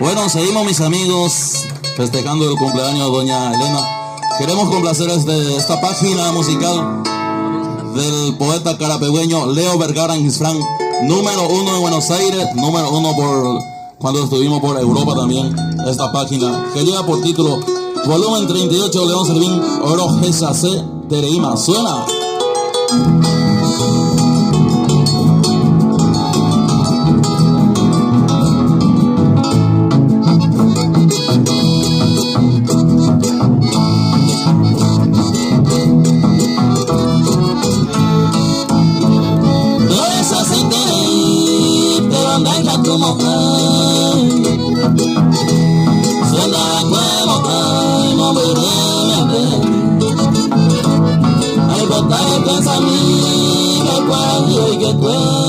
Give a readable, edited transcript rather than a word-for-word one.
Bueno, seguimos mis amigos festejando el cumpleaños de doña Elena. Queremos complacer esta página musical del poeta carapegüeño Leo Vergara Gisfrán, número 1 en Buenos Aires, número 1 por cuando estuvimos por Europa también. Esta página que lleva por título Volumen 38 León Servín Oro Gesa C Tereima. Suena. Ay, botar el pensamiento, cuando y que tú